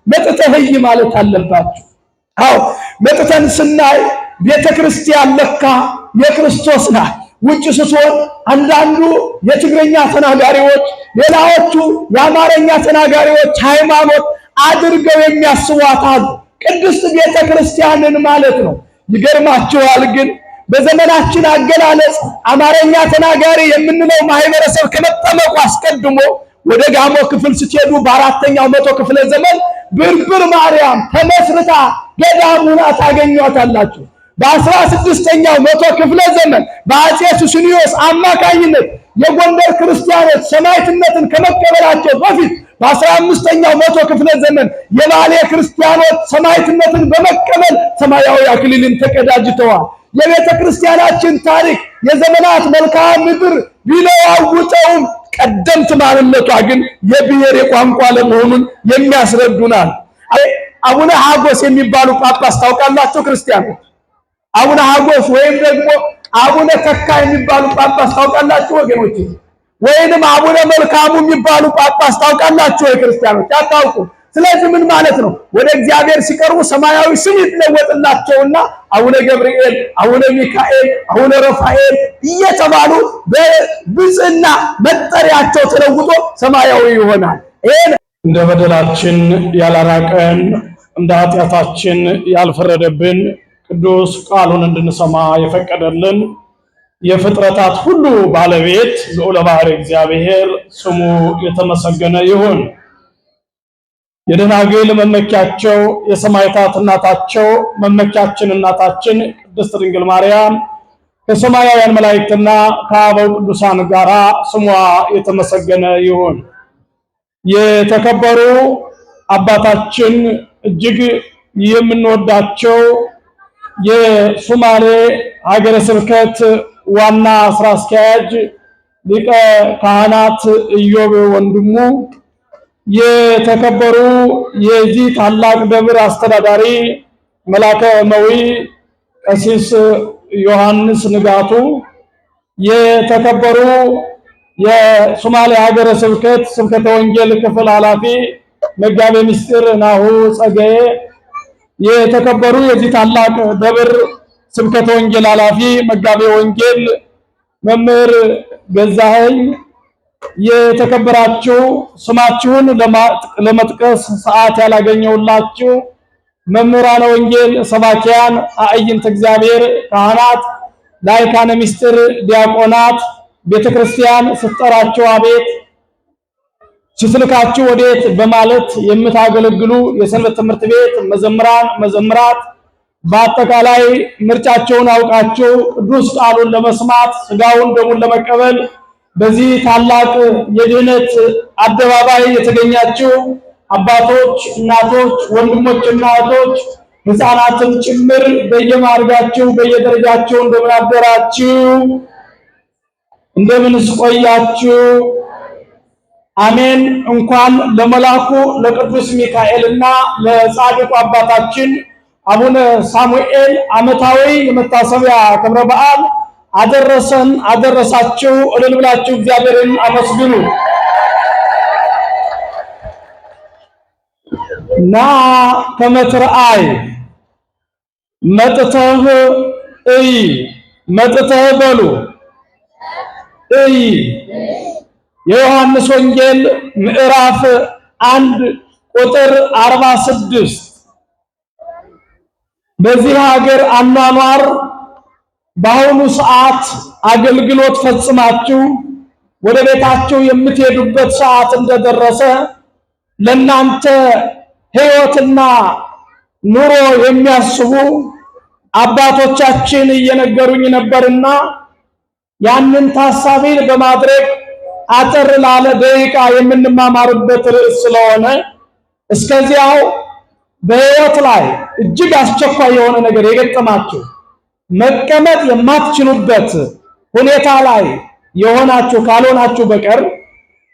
መጥተህ ማለት አለባችሁ። አዎ መጥተን ስናይ ቤተክርስቲያን ለካ የክርስቶስ ናት። ውጭ ስትሆን አንዳንዱ የትግርኛ ተናጋሪዎች፣ ሌላዎቹ የአማርኛ ተናጋሪዎች ሃይማኖት አድርገው የሚያስቧት አሉ። ቅድስት ቤተክርስቲያንን ማለት ነው። ይገርማችኋል ግን በዘመናችን አገላለጽ አማርኛ ተናጋሪ የምንለው ማህበረሰብ ከመጠመቁ አስቀድሞ ወደ ጋሞ ክፍል ስትሄዱ በአራተኛው መቶ ክፍለ ዘመን ብርብር ማርያም ተመስርታ ገዳም ሆና ታገኟታላችሁ። በ16ኛው መቶ ክፍለ ዘመን በአፄ ሱስንዮስ አማካኝነት የጎንደር ክርስቲያኖች ሰማዕትነትን ከመቀበላቸው በፊት በ15ኛው መቶ ክፍለ ዘመን የባሌ ክርስቲያኖች ሰማዕትነትን በመቀበል ሰማያዊ አክሊልን ተቀዳጅተዋል። የቤተ ክርስቲያናችን ታሪክ የዘመናት መልክዓ ምድር ቢለዋውጠውም ቀደምት ማንነቷ ግን የብሔር የቋንቋ ለመሆኑን የሚያስረዱናል። አቡነ ሀጎስ የሚባሉ ጳጳስ ታውቃላችሁ ክርስቲያኖች? አቡነ ሀጎስ ወይም ደግሞ አቡነ ተካ የሚባሉ ጳጳስ ታውቃላችሁ ወገኖች? ወይንም አቡነ መልካሙ የሚባሉ ጳጳስ ታውቃላችሁ ወይ ክርስቲያኖች? አታውቁ። ስለዚህ ምን ማለት ነው? ወደ እግዚአብሔር ሲቀርቡ ሰማያዊ ስም ይለወጥላቸውና አቡነ ገብርኤል፣ አቡነ ሚካኤል፣ አቡነ ረፋኤል እየተባሉ በብፅዕና መጠሪያቸው ተለውጦ ሰማያዊ ይሆናል። ይሄን እንደ በደላችን ያላራቀን እንደ ኃጢአታችን ያልፈረደብን ቅዱስ ቃሉን እንድንሰማ የፈቀደልን የፍጥረታት ሁሉ ባለቤት ልዑለ ባሕርይ እግዚአብሔር ስሙ የተመሰገነ ይሁን። የደናግል መመኪያቸው የሰማዕታት እናታቸው መመኪያችን እናታችን ቅድስት ድንግል ማርያም ከሰማያውያን መላእክትና ከአበው ቅዱሳን ጋር ስሟ የተመሰገነ ይሁን። የተከበሩ አባታችን እጅግ የምንወዳቸው የሶማሌ ሀገረ ስብከት ዋና ስራ አስኪያጅ ሊቀ ካህናት ኢዮብ ወንድሙ፣ የተከበሩ የዚህ ታላቅ ደብር አስተዳዳሪ መላከ መዊ ቀሲስ ዮሐንስ ንጋቱ፣ የተከበሩ የሶማሌ ሀገረ ስብከት ስብከተ ወንጌል ክፍል ኃላፊ መጋቤ ምስጢር ናሁ ጸጋዬ፣ የተከበሩ የዚህ ታላቅ ደብር ስብከተ ወንጌል ኃላፊ መጋቤ ወንጌል መምህር ገዛኸኝ፣ የተከበራችሁ ስማችሁን ለመጥቀስ ሰዓት ያላገኘውላችሁ መምህራነ ወንጌል፣ ሰባኪያን፣ አዕይንተ እግዚአብሔር፣ ካህናት፣ ላይካነ ምስጢር፣ ዲያቆናት፣ ቤተክርስቲያን ስትጠራችሁ አቤት ስትልካችሁ ወዴት በማለት የምታገለግሉ የሰንበት ትምህርት ቤት መዘምራን፣ መዘምራት በአጠቃላይ ምርጫቸውን አውቃችሁ ቅዱስ ቃሉን ለመስማት ስጋውን ደሙን ለመቀበል በዚህ ታላቅ የድህነት አደባባይ የተገኛችሁ አባቶች፣ እናቶች፣ ወንድሞችና እህቶች ሕፃናትም ጭምር በየማዕረጋችሁ በየደረጃችሁ እንደምን አደራችሁ? እንደምንስ ቆያችሁ? አሜን። እንኳን ለመላኩ ለቅዱስ ሚካኤልና ለጻድቁ አባታችን አቡነ ሳሙኤል ዓመታዊ የመታሰቢያ ክብረ በዓል አደረሰን አደረሳችሁ። እልል ብላችሁ እግዚአብሔርን አመስግኑ። ና ከመትርአይ መጥተህ እይ፣ መጥተህ በሉ እይ። የዮሐንስ ወንጌል ምዕራፍ 1 ቁጥር 46 በዚህ ሀገር አኗኗር በአሁኑ ሰዓት አገልግሎት ፈጽማችሁ ወደ ቤታችሁ የምትሄዱበት ሰዓት እንደደረሰ ለናንተ ሕይወትና ኑሮ የሚያስቡ አባቶቻችን እየነገሩኝ ነበርና ያንን ታሳቢ በማድረግ አጠር ላለ ደቂቃ የምንማማርበት ርዕስ ስለሆነ እስከዚያው በሕይወት ላይ እጅግ አስቸኳይ የሆነ ነገር የገጠማችሁ መቀመጥ የማትችሉበት ሁኔታ ላይ የሆናችሁ ካልሆናችሁ በቀር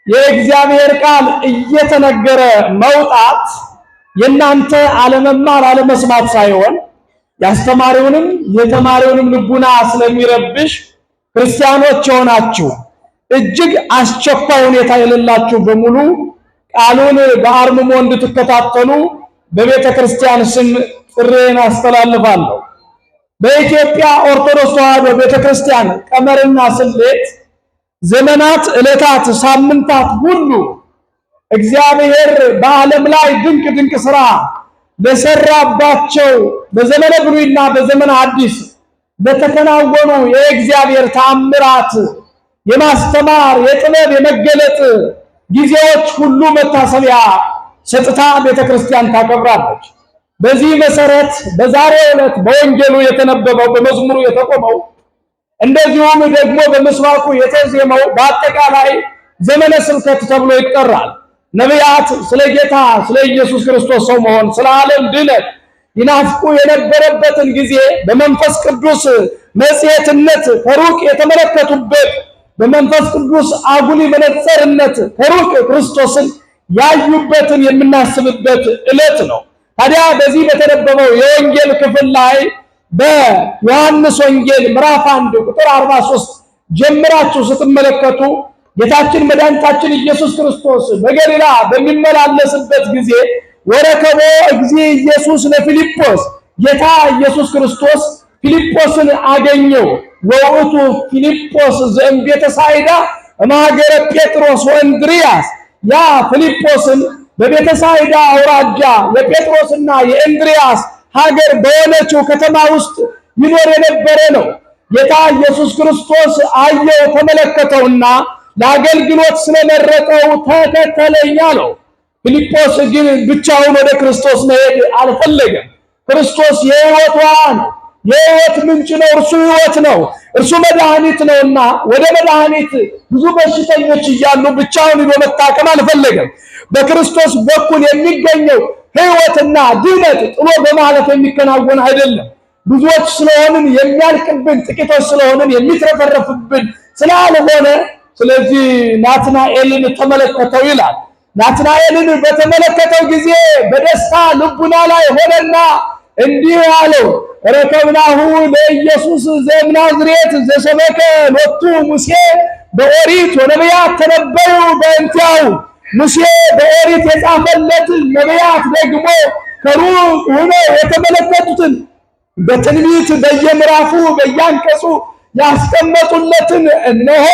የእግዚአብሔር ቃል እየተነገረ መውጣት የናንተ አለመማር አለመስማት ሳይሆን ያስተማሪውንም የተማሪውንም ልቡና ስለሚረብሽ ክርስቲያኖች የሆናችሁ እጅግ አስቸኳይ ሁኔታ የሌላችሁ በሙሉ ቃሉን በአርምሞ እንድትከታተሉ በቤተ ክርስቲያን ስም ጥሬን አስተላልፋለሁ። በኢትዮጵያ ኦርቶዶክስ ተዋሕዶ ቤተ ክርስቲያን ቀመርና ስሌት ዘመናት፣ ዕለታት፣ ሳምንታት ሁሉ እግዚአብሔር በዓለም ላይ ድንቅ ድንቅ ሥራ ለሰራባቸው በዘመነ ብሉይና በዘመነ ሐዲስ በተከናወኑ የእግዚአብሔር ተአምራት የማስተማር የጥበብ የመገለጥ ጊዜዎች ሁሉ መታሰቢያ ሰጥታ ቤተክርስቲያን ታከብራለች። በዚህ መሰረት በዛሬው ዕለት በወንጌሉ የተነበበው በመዝሙሩ የተቆመው እንደዚሁም ደግሞ በምስባኩ የተዜመው በአጠቃላይ ዘመነ ስብከት ተብሎ ይጠራል። ነቢያት ስለ ጌታ ስለ ኢየሱስ ክርስቶስ ሰው መሆን ስለ ዓለም ድነት ይናፍቁ የነበረበትን ጊዜ በመንፈስ ቅዱስ መጽሔትነት ከሩቅ የተመለከቱበት በመንፈስ ቅዱስ አጉሊ መነጽርነት ከሩቅ ክርስቶስን ያዩበትን የምናስብበት ዕለት ነው። ታዲያ በዚህ በተነበበው የወንጌል ክፍል ላይ በዮሐንስ ወንጌል ምዕራፍ 1 ቁጥር 43 ጀምራችሁ ስትመለከቱ ጌታችን መድኃኒታችን ኢየሱስ ክርስቶስ በገሊላ በሚመላለስበት ጊዜ ወረከቦ እግዚእ ኢየሱስ ለፊልጶስ ጌታ ኢየሱስ ክርስቶስ ፊልጶስን አገኘው። ወውእቱ ፊልጶስ ዘእምቤተ ሳይዳ እምሀገረ ጴጥሮስ ወእንድርያስ ያ ፊልጶስን በቤተ ሳይዳ አውራጃ የጴጥሮስና የእንድርያስ ሀገር በሆነችው ከተማ ውስጥ ይኖር የነበረ ነው። ጌታ ኢየሱስ ክርስቶስ አየው፣ ተመለከተውና ለአገልግሎት ስለመረጠው ተከተለኝ አለው። ፊልጶስ ግን ብቻውን ወደ ክርስቶስ መሄድ አልፈለገም። ክርስቶስ የሕይወት ውሃ ነው፣ የሕይወት ምንጭ ነው፣ እርሱ ሕይወት ነው፣ እርሱ መድኃኒት ነውና ወደ መድኃኒት ብዙ በሽተኞች እያሉ ብቻውን ሄዶ መታከም አልፈለገም። በክርስቶስ በኩል የሚገኘው ሕይወትና ድነት ጥሎ በማለት የሚከናወን አይደለም። ብዙዎች ስለሆንን የሚያልቅብን፣ ጥቂቶች ስለሆንን የሚትረፈረፍብን ስላልሆነ ስለዚህ ናትናኤልን ተመለከተው ይላል። ናትናኤልን በተመለከተው ጊዜ በደስታ ልቡና ላይ ሆነና እንዲህ አለው፣ ረከብናሁ ለኢየሱስ ዘእምናዝሬት ዘሰበከ ሎቱ ሙሴ በኦሪት ወነቢያት ተነበዩ በእንቲአሁ። ሙሴ በኦሪት የጻፈለትን ነቢያት ደግሞ ከሩቅ ሆነው የተመለከቱትን በትንቢት በየምዕራፉ በየአንቀጹ ያስቀመጡለትን እነሆ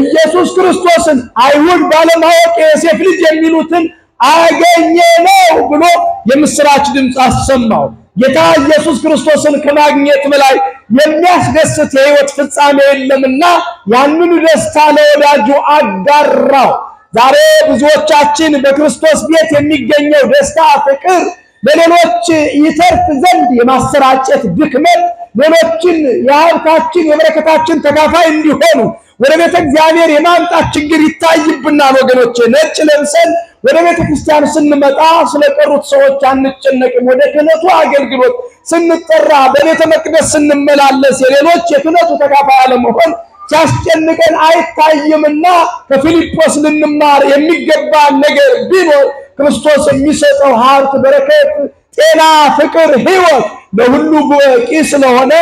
ኢየሱስ ክርስቶስን አይሁድ ባለማወቅ የዮሴፍ ልጅ የሚሉትን አገኘ ነው ብሎ የምስራች ድምፅ አሰማው። ጌታ ኢየሱስ ክርስቶስን ከማግኘት በላይ የሚያስደስት የሕይወት ፍጻሜ የለምና ያንን ደስታ ለወዳጁ አጋራው። ዛሬ ብዙዎቻችን በክርስቶስ ቤት የሚገኘው ደስታ፣ ፍቅር ለሌሎች ይተርፍ ዘንድ የማሰራጨት ድክመት ሌሎችን የሀብታችን የበረከታችን ተካፋይ እንዲሆኑ ወደ ቤተ እግዚአብሔር የማምጣት ችግር ይታይብናል። ወገኖቼ ነጭ ለብሰን ወደ ቤተ ክርስቲያን ስንመጣ ስለቀሩት ሰዎች አንጨነቅም። ወደ ክህነቱ አገልግሎት ስንጠራ በቤተ መቅደስ ስንመላለስ የሌሎች የክህነቱ ተካፋይ አለመሆን ሲያስጨንቀን አይታይምና ከፊልጶስ ልንማር የሚገባ ነገር ቢኖር ክርስቶስ የሚሰጠው ሀብት፣ በረከት፣ ጤና፣ ፍቅር፣ ሕይወት ለሁሉ በቂ ስለሆነ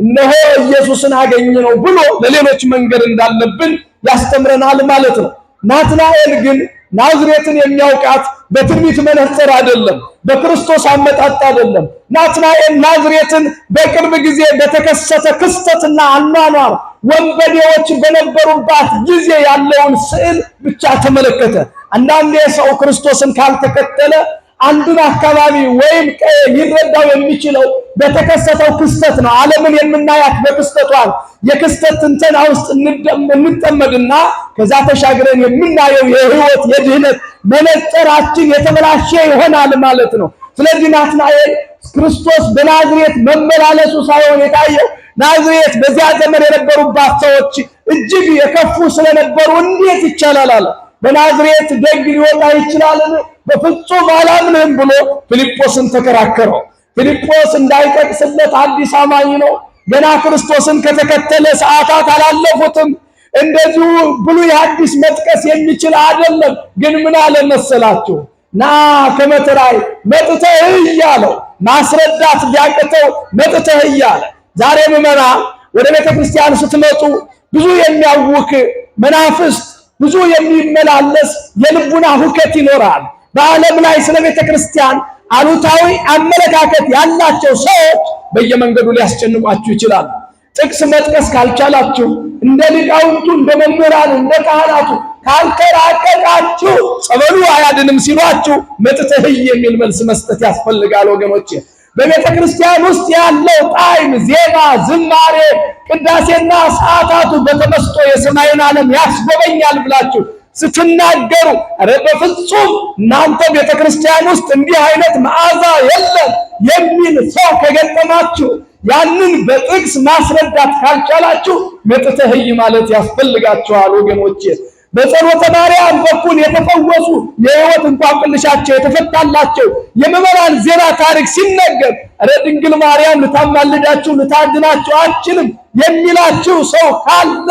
እነሆ ኢየሱስን አገኘ ነው ብሎ ለሌሎች መንገድ እንዳለብን ያስተምረናል ማለት ነው። ናትናኤል ግን ናዝሬትን የሚያውቃት በትንቢት መነጽር አይደለም፣ በክርስቶስ አመጣጥ አይደለም። ናትናኤል ናዝሬትን በቅርብ ጊዜ በተከሰተ ክስተትና አኗኗር ወንበዴዎች በነበሩባት ጊዜ ያለውን ስዕል ብቻ ተመለከተ። አንዳንዴ ሰው ክርስቶስን ካልተከተለ አንዱን አካባቢ ወይም ይረዳው የሚችለው በተከሰተው ክስተት ነው። ዓለምን የምናያት በክስተቷል። የክስተት ትንተና ውስጥ እንጠመድና ከዛ ተሻግረን የምናየው የሕይወት የድህነት መነጽራችን የተበላሸ ይሆናል ማለት ነው። ስለዚህ ናትናኤል ክርስቶስ በናዝሬት መመላለሱ ሳይሆን የታየው ናዝሬት በዚያ ዘመን የነበሩባት ሰዎች እጅግ የከፉ ስለነበሩ እንዴት ይቻላል አለ። በናዝሬት ደግ ሊወጣ ይችላልን? በፍጹም አላምንም ብሎ ፊልጶስን ተከራከረው። ፊልጶስ እንዳይጠቅስለት አዲስ አማኝ ነው። ገና ክርስቶስን ከተከተለ ሰዓታት አላለፉትም። እንደዚሁ ብሉይ ሐዲስ መጥቀስ የሚችል አይደለም። ግን ምን አለ መሰላችሁ? ና ከመተራይ መጥተህ እያለው ማስረዳት ቢያቅተው መጥተህ እያለ። ዛሬ ምዕመናን ወደ ቤተ ክርስቲያን ስትመጡ ብዙ የሚያውክ መናፍስት፣ ብዙ የሚመላለስ የልቡና ሁከት ይኖራል። በዓለም ላይ ስለ ቤተ ክርስቲያን አሉታዊ አመለካከት ያላቸው ሰዎች በየመንገዱ ሊያስጨንቋችሁ ይችላሉ። ጥቅስ መጥቀስ ካልቻላችሁ እንደ ሊቃውንቱ እንደ መምህራኑ እንደ ካህናቱ ካልተራቀቃችሁ ጸበሉ አያድንም ሲሏችሁ መጥተህ የሚል መልስ መስጠት ያስፈልጋል ወገኖቼ። በቤተ ክርስቲያን ውስጥ ያለው ጣዕም፣ ዜማ፣ ዝማሬ፣ ቅዳሴና ሰዓታቱ በተመስጦ የሰማዩን ዓለም ያስጎበኛል ብላችሁ ስትናገሩ ኧረ በፍጹም እናንተ ቤተ ክርስቲያን ውስጥ እንዲህ አይነት መዓዛ የለም የሚል ሰው ከገጠማችሁ ያንን በጥቅስ ማስረዳት ካልቻላችሁ መጥተህ ማለት ያስፈልጋችኋል ወገኖቼ። በጸሎተ ማርያም በኩል የተፈወሱ የሕይወት እንቆቅልሻቸው የተፈታላቸው የምዕመናን ዜና ታሪክ ሲነገር ኧረ ድንግል ማርያም ልታማልዳችሁ ልታድናችሁ አትችልም የሚላችሁ ሰው ካለ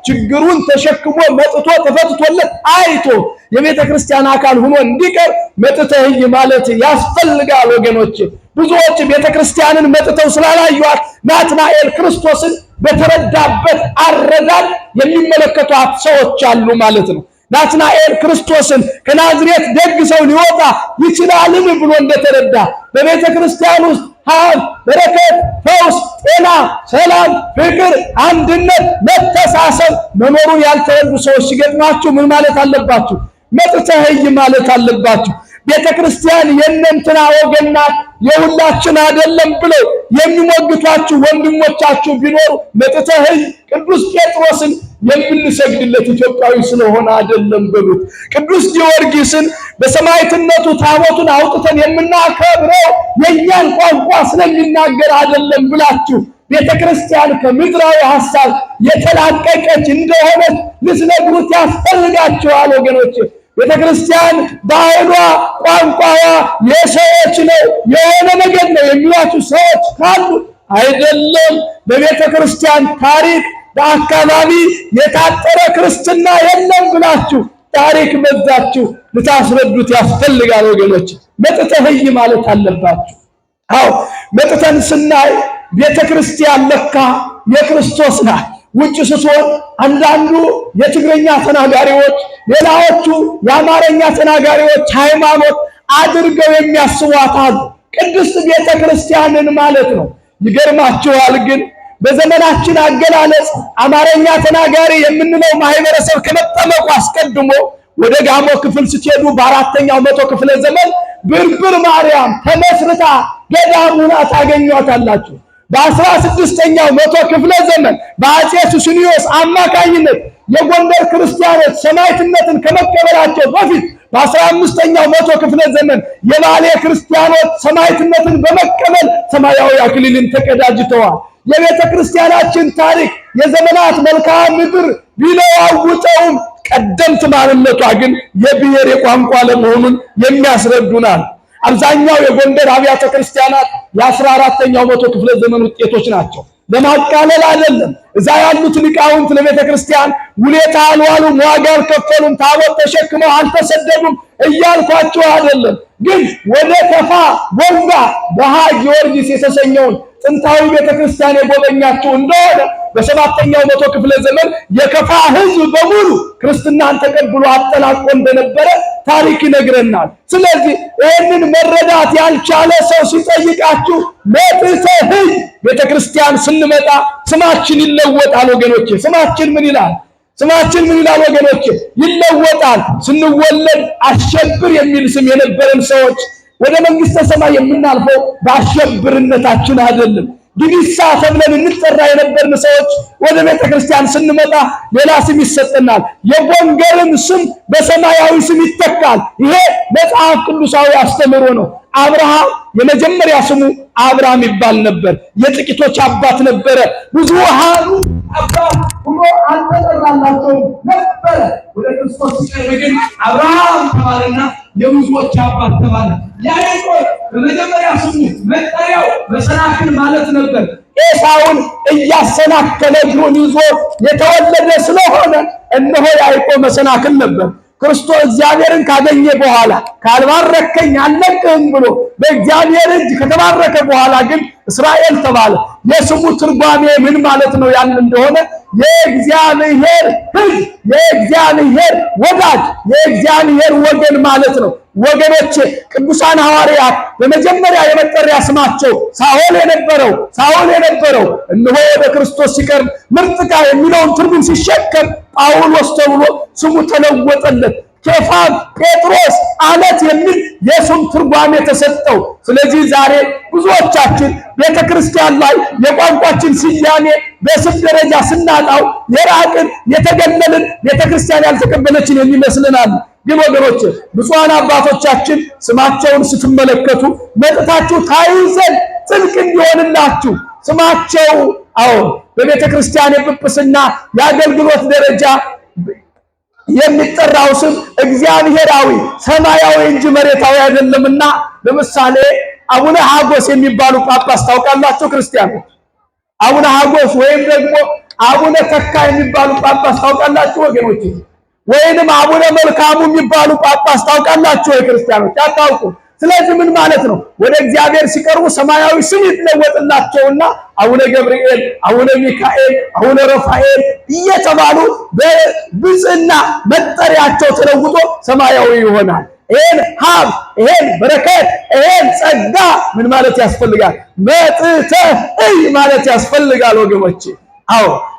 ችግሩን ተሸክሞ መጥቶ ተፈትቶለት አይቶ የቤተ ክርስቲያን አካል ሆኖ እንዲቀር መጥተህ ማለት ያስፈልጋል ወገኖቼ። ብዙዎች ቤተ ክርስቲያንን መጥተው ስላላዩአት ናትናኤል ክርስቶስን በተረዳበት አረዳድ የሚመለከቷት ሰዎች አሉ ማለት ነው። ናትናኤል ክርስቶስን ከናዝሬት ደግ ሰው ሊወጣ ይችላልን ብሎ እንደተረዳ በቤተ ክርስቲያን ውስጥ ሀብት፣ በረከት፣ ፈውስ፣ ጤና፣ ሰላም፣ ፍቅር፣ አንድነት፣ መተሳሰብ መኖሩን ያልተረዱ ሰዎች ሲገጥሟችሁ ምን ማለት አለባችሁ? መጥተህ ማለት አለባችሁ። ቤተ ክርስቲያን የእነንትና ወገን ናት የሁላችን አይደለም ብለው የሚሞግቷችሁ ወንድሞቻችሁ ቢኖሩ መጥተህ ቅዱስ ጴጥሮስን የምንሰግድለት ኢትዮጵያዊ ስለሆነ አይደለም በሉት። ቅዱስ ጊዮርጊስን በሰማዕትነቱ ታቦቱን አውጥተን የምናከብረው የኛን ቋንቋ ስለሚናገር አይደለም ብላችሁ ቤተ ክርስቲያን ከምድራዊ ሐሳብ የተላቀቀች እንደሆነች ልትነግሩት ያስፈልጋችኋል ወገኖቼ። ቤተ ክርስቲያን ባህሏ ቋንቋዋ የሰዎች ነው የሆነ ነገር ነው የሚሏችሁ ሰዎች ካሉ አይደለም። በቤተ ክርስቲያን ታሪክ በአካባቢ የታጠረ ክርስትና የለም ብላችሁ ታሪክ መዛችሁ ልታስረዱት ያስፈልጋል ወገኖች። መጥተህ ማለት አለባችሁ። አዎ መጥተን ስናይ ቤተ ክርስቲያን ለካ የክርስቶስ ናት። ውጭ ስትሆን አንዳንዱ የትግርኛ ተናጋሪዎች፣ ሌላዎቹ የአማርኛ ተናጋሪዎች ሃይማኖት አድርገው የሚያስቧት አሉ። ቅድስት ቤተ ክርስቲያንን ማለት ነው። ይገርማችኋል ግን በዘመናችን አገላለጽ አማርኛ ተናጋሪ የምንለው ማህበረሰብ ከመጠመቁ አስቀድሞ ወደ ጋሞ ክፍል ስትሄዱ በአራተኛው መቶ ክፍለ ዘመን ብርብር ማርያም ተመስርታ ገዳም ሆና ታገኟታላችሁ። በ16ኛው መቶ ክፍለ ዘመን በአፄ ሱስንዮስ አማካኝነት የጎንደር ክርስቲያኖች ሰማዕትነትን ከመቀበላቸው በፊት በ15ኛው መቶ ክፍለ ዘመን የባሌ ክርስቲያኖች ሰማዕትነትን በመቀበል ሰማያዊ አክሊልን ተቀዳጅተዋል። የቤተ ክርስቲያናችን ታሪክ የዘመናት መልክዓ ምድር ቢለዋውጠውም ቀደምት ማንነቷ ግን የብሔር የቋንቋ ለመሆኑን የሚያስረዱናል። አብዛኛው የጎንደር አብያተ ክርስቲያናት የ14ኛው መቶ ክፍለ ዘመን ውጤቶች ናቸው። ለማቃለል አይደለም። እዛ ያሉት ሊቃውንት ለቤተ ክርስቲያን ውለታ አልዋሉም፣ ዋጋ አልከፈሉም፣ ታቦት ተሸክመው አልተሰደዱም እያልኳቸው አይደለም። ግን ወደ ከፋ ቦንጋ በሃ ጊዮርጊስ የተሰኘውን ጥንታዊ ቤተ ክርስቲያን የጎበኛችሁ እንደሆነ በ7ኛው መቶ ክፍለ ዘመን የከፋ ሕዝብ በሙሉ ክርስትናን ተቀብሎ አጠናቆ እንደነበረ ታሪክ ይነግረናል። ስለዚህ ይህንን መረዳት ያልቻለ ሰው ሲጠይቃችሁ መጥተህ ቤተ ክርስቲያን ስንመጣ ስማችን ይለወጣል ወገኖቼ። ስማችን ምን ይላል? ስማችን ምን ይላል ወገኖቼ? ይለወጣል። ስንወለድ አሸብር የሚል ስም የነበረን ሰዎች ወደ መንግስተ ሰማይ የምናልፈው በአሸብርነታችን አይደለም። ዲቢሳ ተብለን እንጠራ የነበርን ሰዎች ወደ ቤተ ክርስቲያን ስንመጣ ሌላ ስም ይሰጠናል። የጎንደርም ስም በሰማያዊ ስም ይተካል። ይሄ መጽሐፍ ቅዱሳዊ አስተምህሮ ነው። አብርሃም የመጀመሪያ ስሙ አብርሃም ይባል ነበር። የጥቂቶች አባት ነበረ። ብዙሃኑ አባት ሆኖ አልተጠራላቸውም ነበረ። ወደ ክርስቶስ ሲቀርብ ግን አብርሃም ተባለና የብዙዎች አባት ተባለ። ያዕቆብ በመጀመሪያ ስሙ መጠሪያው መሰናክል ማለት ነበር። ኤሳውን እያሰናከለ እግሩን ይዞ የተወለደ ስለሆነ እነሆ ያዕቆብ መሰናክል ነበር። ክርስቶስ እግዚአብሔርን ካገኘ በኋላ ካልባረከኝ አልለቅህም ብሎ በእግዚአብሔር እጅ ከተባረከ በኋላ ግን እስራኤል ተባለ። የስሙ ትርጓሜ ምን ማለት ነው ያን እንደሆነ የእግዚአብሔር ሕዝብ፣ የእግዚአብሔር ወዳጅ፣ የእግዚአብሔር ወገን ማለት ነው። ወገኖቼ ቅዱሳን ሐዋርያት በመጀመሪያ የመጠሪያ ስማቸው ሳኦል የነበረው እነሆ ወደ ክርስቶስ ሲቀርብ ምርጥ ዕቃ የሚለውን ትርጉም ሲሸከም ጳውሎስ ተብሎ ስሙ ተለወጠለት። ኬፋ ጴጥሮስ አለት የሚል የስም ትርጓሜ ተሰጠው። ስለዚህ ዛሬ ብዙዎቻችን ቤተክርስቲያን ላይ የቋንቋችን ስያሜ በስም ደረጃ ስናጣው የራቅን የተገለልን ቤተክርስቲያን ያልተቀበለችን የሚመስልናል። ግን ወገኖች ብፁዓን አባቶቻችን ስማቸውን ስትመለከቱ መጥታችሁ ታዩ ዘንድ ጥልቅ እንዲሆንላችሁ ስማቸው በቤተክርስቲያን የጵጵስና የአገልግሎት ደረጃ የሚጠራው ስም እግዚአብሔራዊ ሰማያዊ እንጂ መሬታዊ አይደለምና ለምሳሌ አቡነ ሀጎስ የሚባሉ ጳጳስ ታውቃላችሁ ክርስቲያኖች? አቡነ ሀጎስ ወይም ደግሞ አቡነ ተካ የሚባሉ ጳጳስ ታውቃላችሁ ወገኖች? ወይንም አቡነ መልካሙ የሚባሉ ጳጳስ ታውቃላችሁ ወይ ክርስቲያኖች? አታውቁ። ስለዚህ ምን ማለት ነው? ወደ እግዚአብሔር ሲቀርቡ ሰማያዊ ስም ይለወጥላቸውና አቡነ ገብርኤል፣ አቡነ ሚካኤል፣ አቡነ ረፋኤል እየተባሉ በብፅዕና መጠሪያቸው ተለውጦ ሰማያዊ ይሆናል። ይሄን ሀብ፣ ይሄን በረከት፣ ይሄን ጸጋ ምን ማለት ያስፈልጋል? መጥተህ ማለት ያስፈልጋል ወገኖቼ።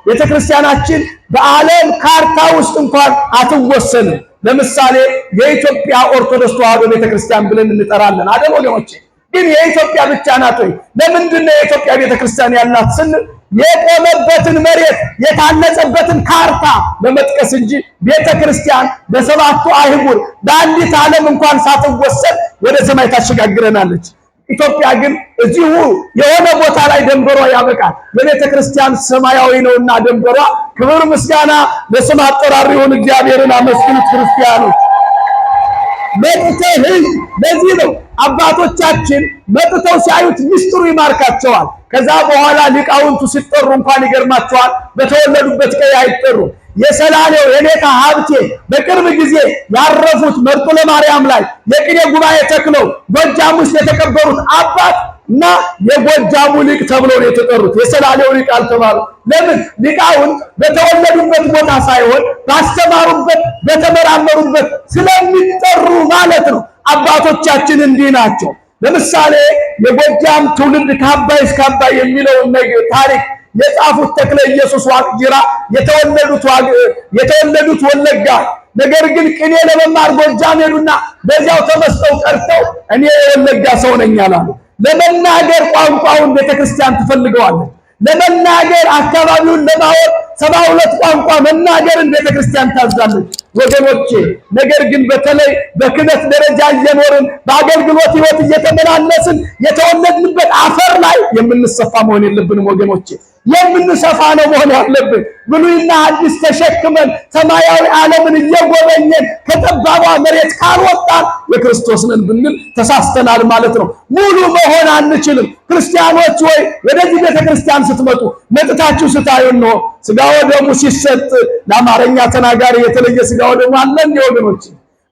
ቤተክርስቲያናችን በዓለም ካርታ ውስጥ እንኳን አትወሰንም። ለምሳሌ የኢትዮጵያ ኦርቶዶክስ ተዋሕዶ ቤተክርስቲያን ብለን እንጠራለን አይደል ወገኖቼ? ግን የኢትዮጵያ ብቻ ናት ወይ? ለምንድን ነው የኢትዮጵያ ቤተክርስቲያን ያላት ስንል የቆመበትን መሬት የታነጸበትን ካርታ ለመጥቀስ እንጂ ቤተክርስቲያን በሰባቱ አህጉር በአንዲት ዓለም እንኳን ሳትወሰን ወደ ሰማይ ታሸጋግረናለች። ኢትዮጵያ ግን እዚሁ የሆነ ቦታ ላይ ደንበሯ ያበቃል። ለቤተክርስቲያን ሰማያዊ ነውና ደንበሯ። ክብር ምስጋና ለስም አጠራር ይሁን። እግዚአብሔርን አመስግኑት ክርስቲያኖች። መጥተህ ለዚህ ነው አባቶቻችን መጥተው ሲያዩት ምስጢሩ ይማርካቸዋል። ከዛ በኋላ ሊቃውንቱ ሲጠሩ እንኳን ይገርማቸዋል። በተወለዱበት ቀይ አይጠሩም። የሰላሌው የኔታ ሀብቴ በቅርብ ጊዜ ያረፉት መርጦ ለማርያም ላይ የቅኔ ጉባኤ ተክለው ጎጃም ውስጥ የተቀበሩት አባት እና የጎጃሙ ሊቅ ተብለው ነው የተጠሩት። የሰላሌው ሊቅ አልተባሉ። ለምን? ሊቃውንት በተወለዱበት ቦታ ሳይሆን ባስተማሩበት በተመራመሩበት ስለሚጠሩ ማለት ነው። አባቶቻችን እንዲህ ናቸው። ለምሳሌ የጎጃም ትውልድ ከአባይ እስከ አባይ የሚለውን ታሪክ የጻፉት ተክለ ኢየሱስ ዋቅጅራ የተወለዱት ወለጋ፣ ነገር ግን ቅኔ ለመማር ጎጃም ሄዱና በዚያው ተመስጠው ቀርተው እኔ የወለጋ ሰው ነኝ አላሉ። ለመናገር ቋንቋውን ቤተክርስቲያን ትፈልገዋለች። ለመናገር አካባቢውን ለማወቅ 72 ቋንቋ መናገርን ቤተክርስቲያን ታዛለች ወገኖቼ። ነገር ግን በተለይ በክህነት ደረጃ እየኖርን በአገልግሎት ሕይወት እየተመላለስን የተወለድንበት አፈር ላይ የምንሰፋ መሆን የለብንም ወገኖቼ። የምንሰፋ ነው መሆን ያለብን። ብሉይና አዲስ ተሸክመን ሰማያዊ ዓለምን እየጎበኘን ከጠባቧ መሬት ካልወጣን የክርስቶስ ነን ብንል ተሳስተናል ማለት ነው። ሙሉ መሆን አንችልም። ክርስቲያኖች ወይ ወደዚህ ቤተክርስቲያን ስትመጡ መጥታችሁ ስታዩ ነው ስጋው ደሙ ሲሰጥ ለአማርኛ ተናጋሪ የተለየ ስጋው ደሙ አለ እንዴ ወገኖች?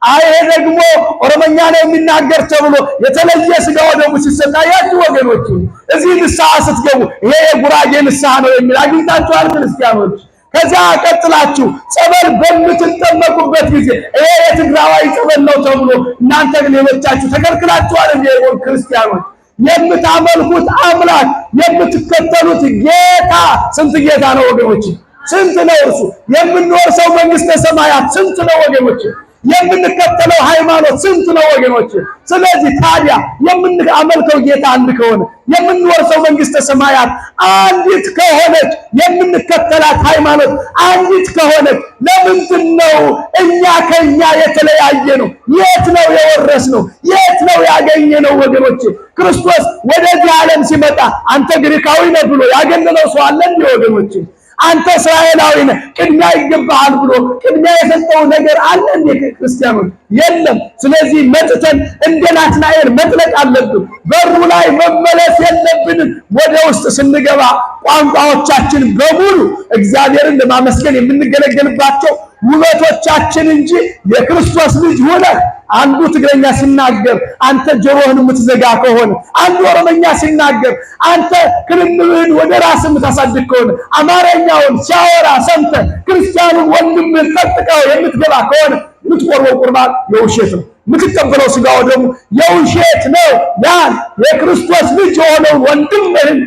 አይ ደግሞ ኦሮሞኛ ነው የሚናገር ተብሎ የተለየ ስጋው ደሙ ሲሰጥ አያችሁ ወገኖች? እዚህ ንስሐ ስትገቡ ይሄ የጉራጌ ንስሐ ነው የሚል አግኝታችኋል ክርስቲያኖች? ከዛ ቀጥላችሁ ጸበል በምትጠመቁበት ጊዜ ይሄ የትግራዋይ ጸበል ነው ተብሎ እናንተ ግን ሌሎቻችሁ ተከልክላችኋል እንዴ ክርስቲያኖች? የምታመልኩት አምላክ የምትከተሉት ጌታ ስንት ጌታ ነው ወገኖች? ስንት ነው እርሱ? የምንወርሰው መንግስተ ሰማያት ስንት ነው ወገኖች? የምንከተለው ሃይማኖት ስንት ነው ወገኖች? ስለዚህ ታዲያ የምናመልከው ጌታ አንድ ከሆነ የምንወርሰው መንግስተ ሰማያት አንዲት ከሆነች የምንከተላት ሃይማኖት አንዲት ከሆነች ለምንድን ነው እኛ ከኛ የተለያየ ነው? የት ነው የወረስነው? የት ነው ያገኘነው ወገኖች? ክርስቶስ ወደዚህ ዓለም ሲመጣ አንተ ግሪካዊ ነህ ብሎ ያገነነው ሰው አለ እንዴ ወገኖች? አንተ እስራኤላዊ ነህ ቅድሚያ ይገባሃል ብሎ ቅድሚያ የሰጠው ነገር አለ እንዴ ክርስቲያኖች? የለም። ስለዚህ መጥተን እንደ ናትናኤል መጥለቅ አለብን። በሩ ላይ መመለስ የለብንም። ወደ ውስጥ ስንገባ ቋንቋዎቻችን በሙሉ እግዚአብሔርን ለማመስገን የምንገለገልባቸው ውበቶቻችን እንጂ የክርስቶስ ልጅ ሆነህ አንዱ ትግረኛ ሲናገር አንተ ጆሮህን የምትዘጋ ከሆነ አንዱ ኦሮሞኛ ሲናገር አንተ ክልልህን ወደ ራስ የምታሳድግ ከሆነ አማርኛውን ሲያወራ ሰምተ ክርስቲያኑን ወንድምህን ጠጥቀው የምትገባ ከሆነ የምትቆርበው ቁርባን የውሸት ነው። የምትቀበለው ሥጋው ደግሞ የውሸት ነው። ያን የክርስቶስ ልጅ የሆነውን ወንድምህን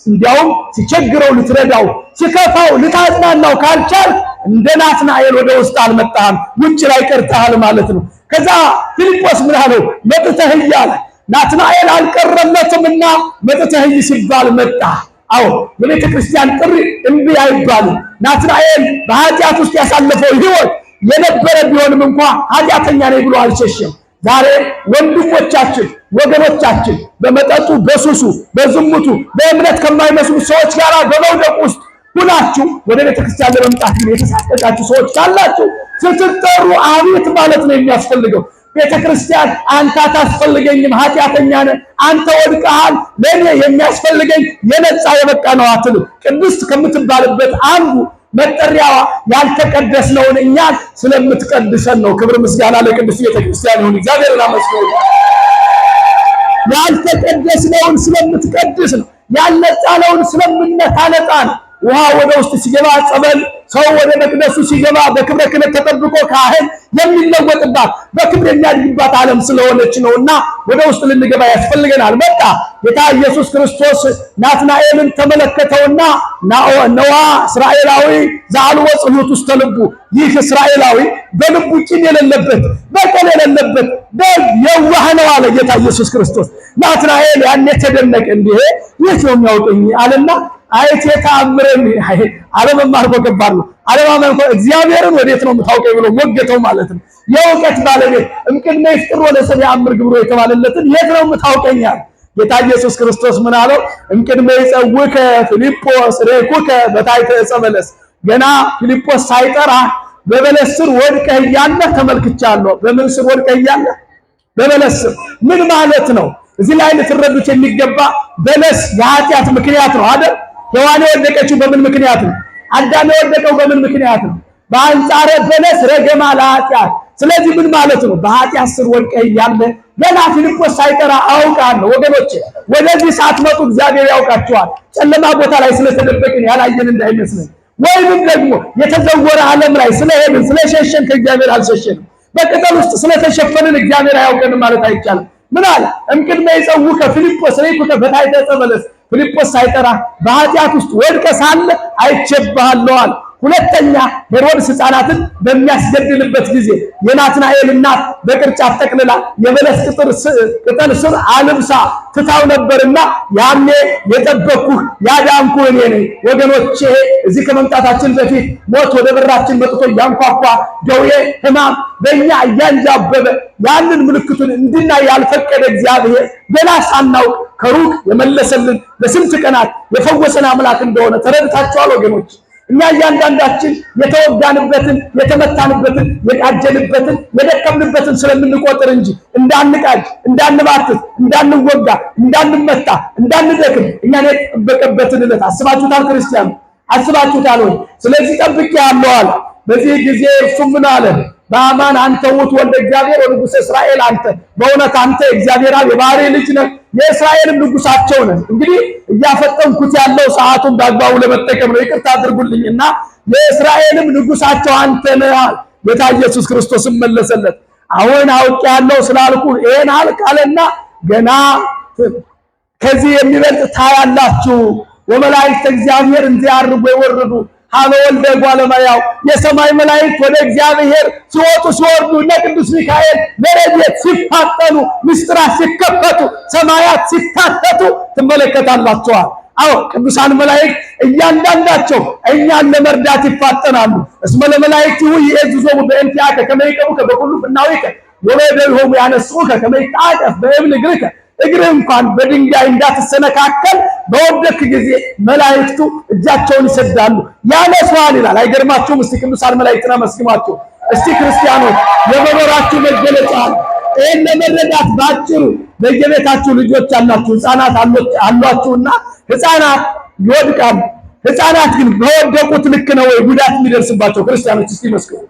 እንዲያውም ሲቸግረው ልትረዳው ሲከፋው ልታጽናናው ካልቻል እንደ ናትናኤል ወደ ውስጥ አልመጣህም፣ ውጭ ላይ ቀርተሃል ማለት ነው። ከዛ ፊልጶስ ምን አለው? መጥተህ እያለ ናትናኤል አልቀረለትምና መጥተህ ሲባል መጣ። አዎ የቤተ ክርስቲያን ጥሪ እምቢ አይባልም። ናትናኤል በኃጢአት ውስጥ ያሳለፈው ሕይወት የነበረ ቢሆንም እንኳን ኃጢአተኛ ነኝ ብሎ አልሸሸም። ዛሬ ወንድሞቻችን ወገኖቻችን በመጠጡ በሱሱ በዝሙቱ በእምነት ከማይመስሉ ሰዎች ጋር በመውደቅ ውስጥ ሁላችሁ ወደ ቤተ ክርስቲያን ለመምጣት የተሳቀቃችሁ ሰዎች ካላችሁ ስትጠሩ አቤት ማለት ነው የሚያስፈልገው። ቤተ ክርስቲያን አንተ አታስፈልገኝም፣ ኃጢአተኛ ነህ፣ አንተ ወድቀሃል፣ ለኔ የሚያስፈልገኝ የነጻ የበቃ ነው አትልም። ቅድስት ከምትባልበት አንዱ መጠሪያዋ ያልተቀደስነውን እኛን ስለምትቀድሰን ነው። ክብር ምስጋና ለቅድስት ቤተ ክርስቲያን ይሁን። እግዚአብሔርን አመስግኑ። ያልተቀደስነውን ስለምትቀድስ ነው። ያልነጻነውን ስለምንነጻ ነው። ውሃ ወደ ውስጥ ሲገባ ጸበል፣ ሰው ወደ መቅደሱ ሲገባ በክብረ ክህነት ተጠብቆ ካህን የሚለወጥባት በክብር የሚያድግባት ዓለም ስለሆነች ነውና ወደ ውስጥ ልንገባ ያስፈልገናል። መጣ ጌታ ኢየሱስ ክርስቶስ ናትናኤልን ተመለከተውና ነዋ እስራኤላዊ ዘአልቦ ጽኑት ውስተ ልቡ፣ ይህ እስራኤላዊ በልቡ ቂም የሌለበት በቀል የሌለበት ደግ የዋህ ነው አለ ጌታ ኢየሱስ ክርስቶስ። ናትናኤል ያኔ ተደነቀ። እንዲህ የት ነው የሚያውቀኝ አለና አይቴ ተአምረን አለመማር ከባድ ነው። አለማመን እግዚአብሔርን ወዴት ነው የምታውቀው ብሎ ሞገተው ማለት ነው። የእውቀት ባለቤት እምቅድመ ይፍጥር ወለሰብ ያምር ግብሮ የተባለለትን የት ነው የምታውቀኛል? ጌታ ኢየሱስ ክርስቶስ ምን አለው? እምቅድመ ይጸውከ ፊልጶስ ሬኩከ በታሕተ ዕፀ በለስ፣ ገና ፊልጶስ ሳይጠራ በበለስ ስር ወድቀህ እያለህ ተመልክቻለሁ። በምን ስር ወድቀህ እያለህ? በበለስ ስር። ምን ማለት ነው? እዚህ ላይ ልትረዱት የሚገባ በለስ የኃጢአት ምክንያት ነው አይደል? ሔዋን የወደቀችው በምን ምክንያት ነው? አዳም የወደቀው በምን ምክንያት ነው? በአንጻረ በለስ ረገማ ለኃጢአት። ስለዚህ ምን ማለት ነው? በኃጢአት ስር ወድቀህ እያለ ገና ፊልጶስ ሳይጠራ አውቃለሁ። ወገኖቼ ወደዚህ ሳትመጡ እግዚአብሔር ያውቃችኋል። ጨለማ ቦታ ላይ ስለተደበቅን ያላየን እንዳይመስልን፣ ወይም ደግሞ የተዘወረ ዓለም ላይ ስለሄድን ስለሸሸን ከእግዚአብሔር አልሸሸንም። በቅጠል ውስጥ ስለተሸፈንን እግዚአብሔር አያውቀንም ማለት አይቻልም። ምን አለ? እምቅድመ ይጸውከ ፊልጶስ ሬኩከ በታሕተ ዕፀ በለስ፣ ፊልጶስ ሳይጠራ በኃጢአት ውስጥ ወድቀ ሳለ አይቼብሃለሁ አለ። ሁለተኛ ሄሮድስ ሕፃናትን በሚያስገድልበት ጊዜ የናትናኤል እናት በቅርጫት ጠቅልላ የበለስ ቅጠል ስር አልብሳ ትታው ነበርና ያኔ የጠበቅኩህ ያዳንኩህ እኔ ነኝ። ወገኖቼ እዚህ ከመምጣታችን በፊት ሞት ወደ በራችን መጥቶ እያንኳኳ ደዌ ሕማም በእኛ እያንጃበበ ያንን ምልክቱን እንድናይ ያልፈቀደ እግዚአብሔር ገና ሳናውቅ ከሩቅ የመለሰልን ለስንት ቀናት የፈወሰን አምላክ እንደሆነ ተረድታችኋል ወገኖች? እኛ እያንዳንዳችን የተወጋንበትን የተመታንበትን የቃጀንበትን የደከምንበትን ስለምንቆጥር እንጂ እንዳንቃጅ እንዳንባትት እንዳንወጋ እንዳንመታ እንዳንደክም እኛን የተጠበቀበትን ዕለት አስባችሁታል? ክርስቲያኑ አስባችሁታል ወይ? ስለዚህ ጠብቄሃለሁ አለ። በዚህ ጊዜ እርሱ ምን አለ? በአማን አንተ ውእቱ ወልደ እግዚአብሔር ወንጉሠ እስራኤል፣ አንተ በእውነት አንተ እግዚአብሔር አብ የባሕርይ ልጅ ነህ፣ የእስራኤልም ንጉሳቸው ነህ። እንግዲህ እያፈጠንኩት ያለው ሰዓቱን በአግባቡ ለመጠቀም ነው። ይቅርታ አድርጉልኝና የእስራኤልም ንጉሳቸው አንተ ነህ። ጌታ ኢየሱስ ክርስቶስም መለሰለት፣ አሁን አውቄአለሁ ስላልኩ ይሄን አልቃለና ገና ከዚህ የሚበልጥ ታያላችሁ። ወመላእክተ እግዚአብሔር እንዘያርጉ ይወርዱ ሀበ ወልደ እጓለ እመሕያው፣ የሰማይ መላእክት ወደ እግዚአብሔር ሲወጡ ሲወርዱ እነ ቅዱስ ሚካኤል ለረድኤት ሲፋጠኑ ምስጢራት ሲከፈቱ ሰማያት ሲታተቱ ትመለከታላችኋል። አዎ ቅዱሳን መላእክት እያንዳንዳቸው እኛን ለመርዳት ይፋጠናሉ። እስመ ለመላእክቲሁ ይእዝዞሙ በእንቲአከ ከመ ይቀቡከ በኩሉ ፍናዊከ ወበእደዊሆሙ ያነሥኡከ ከመ ይትዓቀፍ በእብል እግርከ፣ እግርህ እንኳን በድንጋይ እንዳትሰነካከል በወደክ ጊዜ መላእክቱ እጃቸውን ይሰዳሉ ያነሷል ይላል። አይገርማችሁም? እስቲ ቅዱሳን መላእክትን አመስግኗቸው። እስቲ ክርስቲያኖች የመኖራችሁ መገለጫ ይህን ለመረዳት ባጭሩ በየቤታችሁ ልጆች አላችሁ፣ ሕፃናት አሏችሁና ሕፃናት ይወድቃሉ። ሕፃናት ግን በወደቁት ልክ ነው ወይ ጉዳት የሚደርስባቸው? ክርስቲያኖች እስቲ መስክሩ።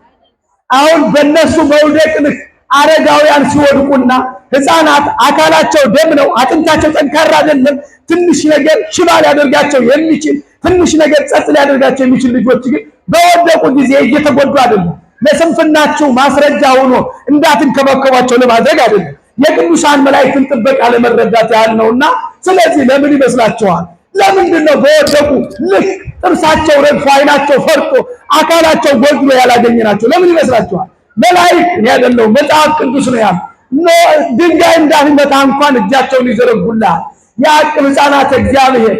አሁን በእነሱ መውደቅ ልክ አረጋውያን ሲወድቁና ሕፃናት አካላቸው ደም ነው፣ አጥንታቸው ጠንካራ አይደለም፣ ትንሽ ነገር ሽባ ሊያደርጋቸው የሚችል ትንሽ ነገር ጸጥ ሊያደርጋቸው የሚችል ልጆች ግን በወደቁ ጊዜ እየተጎዱ አይደለም። ለስንፍናቸው ማስረጃ ሆኖ እንዳትንከባከቧቸው ለማድረግ አይደለም። የቅዱሳን መላእክትን ጥበቃ ለመረዳት ያህል ነውና፣ ስለዚህ ለምን ይመስላችኋል? ለምንድነው በወደቁ ልክ ጥርሳቸው ረግፎ ዓይናቸው ፈርጦ አካላቸው ጎድሎ ያላገኘናቸው? ለምን ይመስላችኋል? መላእክት ያደለው መጽሐፍ ቅዱስ ነው ያለው። ድንጋይ እንዳይመታ እንኳን እጃቸውን ይዘረጉልሃል። ያዕቅብ ሕፃናት እግዚአብሔር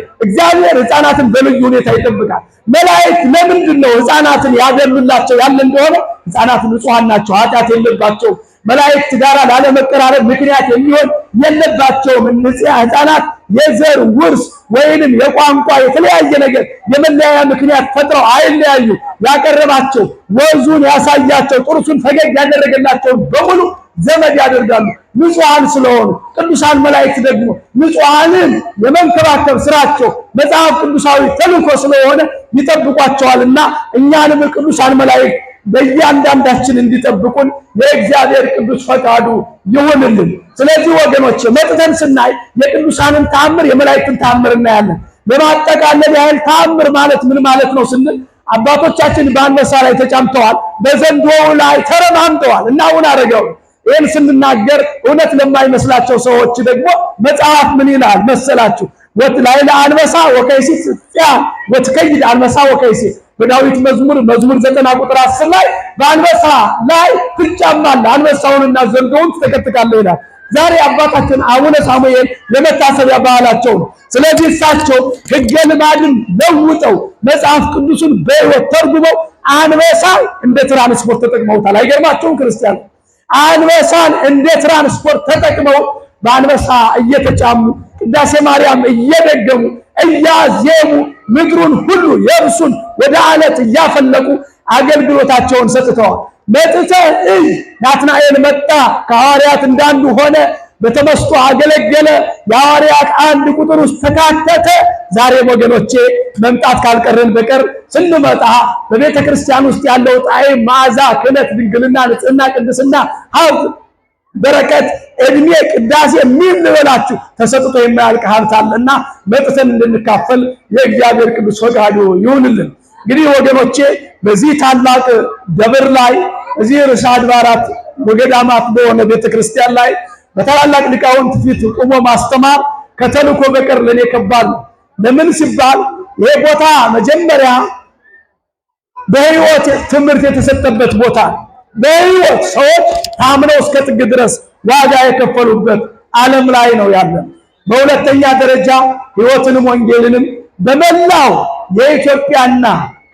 ሕፃናትን በልዩ ሁኔታ ይጠብቃል። መላእክት ለምንድነው ሕፃናትን ያገሉላቸው ያለ እንደሆነ ሕፃናት ንጹሃን ናቸው፣ ኃጢአት የለባቸውም። መላእክት ጋር ላለመቀራረብ ምክንያት የሚሆን የለባቸውም። ሕፃናት የዘር ውርስ ወይንም የቋንቋ የተለያየ ነገር የመለያያ ምክንያት ፈጥረው አይለያዩ። ያቀረባቸው ወዙን ያሳያቸው ጥርሱን ፈገግ ያደረገላቸው በሙሉ ዘመድ ያደርጋሉ ንጹሃን ስለሆኑ። ቅዱሳን መላእክት ደግሞ ንጹሃንን የመንከባከብ ስራቸው መጽሐፍ ቅዱሳዊ ተልእኮ ስለሆነ ይጠብቋቸዋልና እኛንም ቅዱሳን መላእክት በእያንዳንዳችን እንዲጠብቁን የእግዚአብሔር ቅዱስ ፈቃዱ ይሁንልን። ስለዚህ ወገኖች መጥተን ስናይ የቅዱሳንን ተአምር የመላእክትን ተአምር እናያለን። ለማጠቃለል ያህል ተአምር ማለት ምን ማለት ነው ስንል አባቶቻችን በአንበሳ ላይ ተጫምተዋል፣ በዘንዶው ላይ ተረማምደዋል እና አሁን አረጋው ይህን ስንናገር እውነት ለማይመስላቸው ሰዎች ደግሞ መጽሐፍ ምን ይላል መሰላችሁ? ወትላይ ለአንበሳ ወከይሲ ጽያ ወትከይድ አንበሳ ወከይሲ በዳዊት መዝሙር 90 ቁጥር 10 ላይ በአንበሳ ላይ ትጫማለህ፣ አንበሳውንና ዘንዶውን ትተከትካለህ ይላል። ዛሬ አባታችን አቡነ ሳሙኤል የመታሰቢያ በዓላቸው ነው። ስለዚህ እሳቸው ሕገ ልማድን ለውጠው መጽሐፍ ቅዱስን በሕይወት ተርጉመው አንበሳ እንደ ትራንስፖርት ተጠቅመውታል። አይገርማችሁም ክርስቲያን? አንበሳን እንደ ትራንስፖርት ተጠቅመው በአንበሳ እየተጫሙ ቅዳሴ ማርያም እየደገሙ እያዜሙ ምድሩን ሁሉ የብሱን ወደ አለት እያፈለቁ አገልግሎታቸውን ሰጥተዋል። መጥተህ ናትናኤል መጣ፣ ከሐዋርያት እንዳንዱ ሆነ፣ በተመስጦ አገለገለ፣ የሐዋርያት አንድ ቁጥር ውስጥ ተካተተ። ዛሬ ወገኖቼ መምጣት ካልቀረን በቀር ስንመጣ በቤተ ክርስቲያን ውስጥ ያለው ጣዕም፣ መዓዛ፣ ክህነት፣ ድንግልና፣ ንጽሕና፣ ቅድስና፣ ሀብት፣ በረከት፣ እድሜ፣ ቅዳሴ ምን ልበላችሁ ተሰጥቶ የማያልቅ ሀብት አለና መጥተን እንድንካፈል የእግዚአብሔር ቅዱስ ፈቃዱ ይሁንልን። እንግዲህ ወገኖቼ በዚህ ታላቅ ደብር ላይ እዚህ ርዕሰ አድባራት ወገዳማት በሆነ ቤተክርስቲያን ላይ በታላላቅ ሊቃውንት ፊት ቆሞ ማስተማር ከተልእኮ በቀር ለኔ ከባድ ነው። ለምን ሲባል ይሄ ቦታ መጀመሪያ በሕይወት ትምህርት የተሰጠበት ቦታ፣ በሕይወት ሰዎች ታምነው እስከ ጥግ ድረስ ዋጋ የከፈሉበት ዓለም ላይ ነው ያለ። በሁለተኛ ደረጃ ሕይወትንም ወንጌልንም በመላው የኢትዮጵያና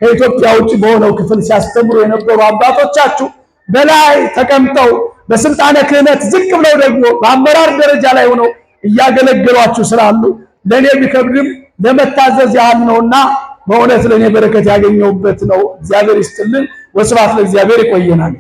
ከኢትዮጵያ ውጭ በሆነው ክፍል ሲያስተምሩ የነበሩ አባቶቻችሁ በላይ ተቀምጠው በስልጣነ ክህነት ዝቅ ብለው ደግሞ በአመራር ደረጃ ላይ ሆነው እያገለገሏችሁ ስላሉ ለኔ ቢከብድም ለመታዘዝ ያህል ነውና በእውነት ለኔ በረከት ያገኘውበት ነው። እግዚአብሔር ይስጥልን። ወስብሐት ለእግዚአብሔር። ይቆየናል።